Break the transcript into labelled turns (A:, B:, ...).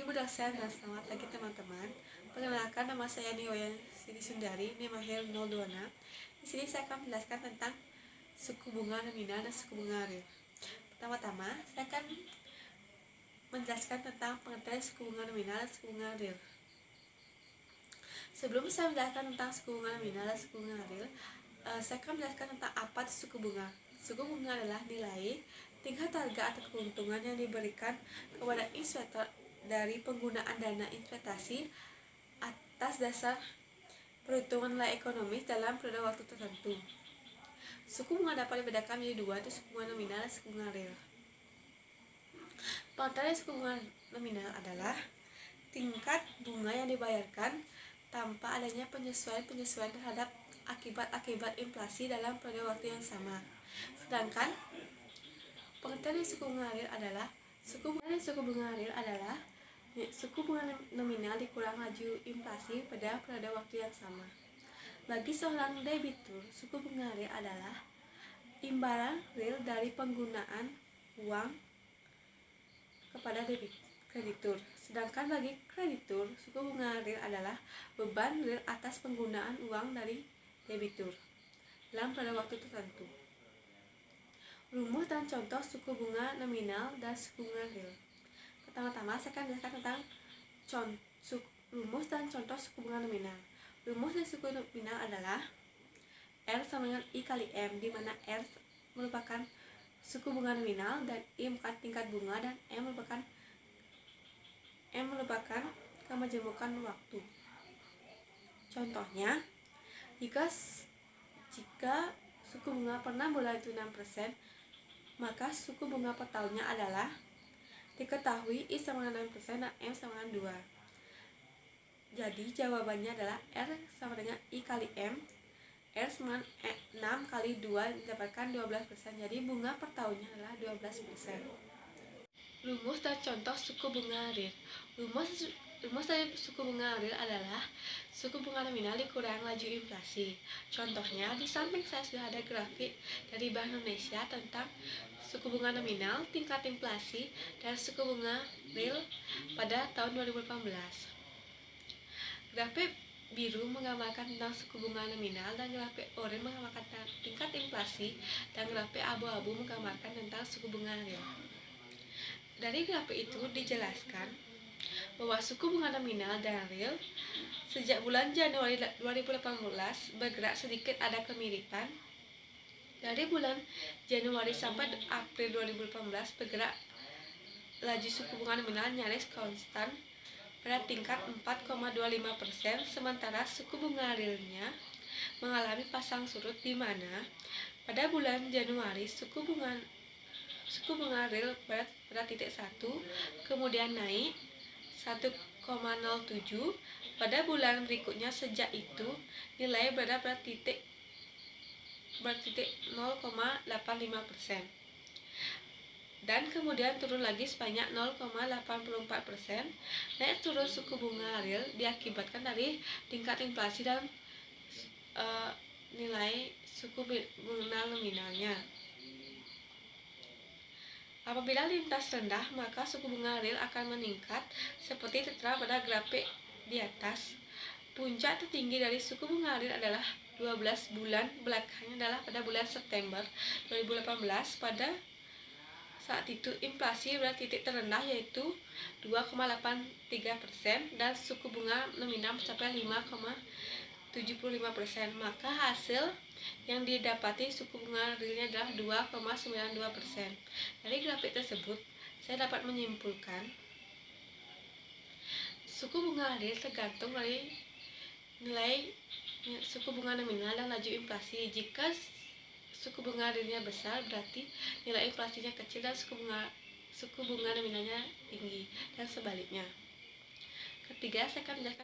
A: Budaya dan selamat pagi teman-teman. Perkenalkan, nama saya Niwayan Siti Sundari, NIM akhir 026. Di sini saya akan menjelaskan tentang suku bunga nominal dan suku bunga real. Pertama-tama, saya akan menjelaskan tentang pengertian suku bunga nominal dan suku bunga real. Sebelum saya menjelaskan tentang suku bunga nominal dan suku bunga real, saya akan menjelaskan tentang apa itu suku bunga. Suku bunga adalah nilai tingkat harga atau keuntungan yang diberikan kepada investor dari penggunaan dana investasi atas dasar perhitungan nilai ekonomis dalam periode waktu tertentu. Suku bunga dapat dibedakan menjadi dua, yaitu suku bunga nominal dan suku bunga real. Pengertian suku bunga nominal adalah tingkat bunga yang dibayarkan tanpa adanya penyesuaian terhadap akibat inflasi dalam periode waktu yang sama. Sedangkan pengertian suku bunga real adalah suku bunga real adalah suku bunga nominal dikurang laju inflasi pada periode waktu yang sama. Bagi seorang debitur, suku bunga real adalah imbalan real dari penggunaan uang kepada kreditur. Sedangkan bagi kreditur, suku bunga real adalah beban real atas penggunaan uang dari debitur dalam pada waktu tertentu. Rumus dan contoh suku bunga nominal dan suku bunga real. Pertama-tama saya akan menjelaskan tentang rumus dan contoh suku bunga nominal. Rumus dari suku nominal adalah R sama dengan I kali M, di mana R merupakan suku bunga nominal dan I merupakan tingkat bunga dan M merupakan kemajemukan waktu. Contohnya, jika suku bunga per 6 bulan itu 6%, maka suku bunga per tahunnya adalah diketahui I sama dengan 6% dan M sama dengan 2. Jadi jawabannya adalah R sama dengan I kali M. R sama dengan 6 kali 2 mendapatkan 12%. Jadi bunga per tahunnya adalah 12%. Rumus dan contoh suku bunga real. Rumus dari suku bunga real adalah suku bunga nominal dikurang laju inflasi. Contohnya, di samping saya sudah ada grafik dari Bank Indonesia tentang suku bunga nominal, tingkat inflasi, dan suku bunga real pada tahun 2018. Grafik biru menggambarkan tentang suku bunga nominal dan grafik oranye menggambarkan tentang tingkat inflasi, dan grafik abu-abu menggambarkan tentang suku bunga real. Dari grafik itu dijelaskan bahwa suku bunga nominal dan real sejak bulan Januari 2018 bergerak sedikit ada kemiripan. Dari bulan Januari sampai April 2018 bergerak laju suku bunga nominal nyaris konstan pada tingkat 4,25%, sementara suku bunga realnya mengalami pasang surut, di mana pada bulan Januari suku bunga real pada titik 1, kemudian naik 1,07. Pada bulan berikutnya sejak itu nilai berada pada titik 0,85%, dan kemudian turun lagi sebanyak 0,84%. Naik turun suku bunga real diakibatkan dari tingkat inflasi dan nilai suku bunga nominalnya. Apabila lintas rendah, maka suku bunga real akan meningkat seperti tertera pada grafik di atas. Puncak tertinggi dari suku bunga real adalah 12 bulan belakangnya adalah pada bulan September 2018. Pada saat itu inflasi pada titik terendah yaitu 2,83% dan suku bunga nominal mencapai 5,75%. Maka hasil yang didapati suku bunga realnya adalah 2,92%. Dari grafik tersebut saya dapat menyimpulkan suku bunga real tergantung dari nilai suku bunga nominal dan laju inflasi. Jika suku bunga realnya besar, berarti nilai inflasinya kecil dan suku bunga nominalnya tinggi, dan sebaliknya. Ketiga, saya akan menjelaskan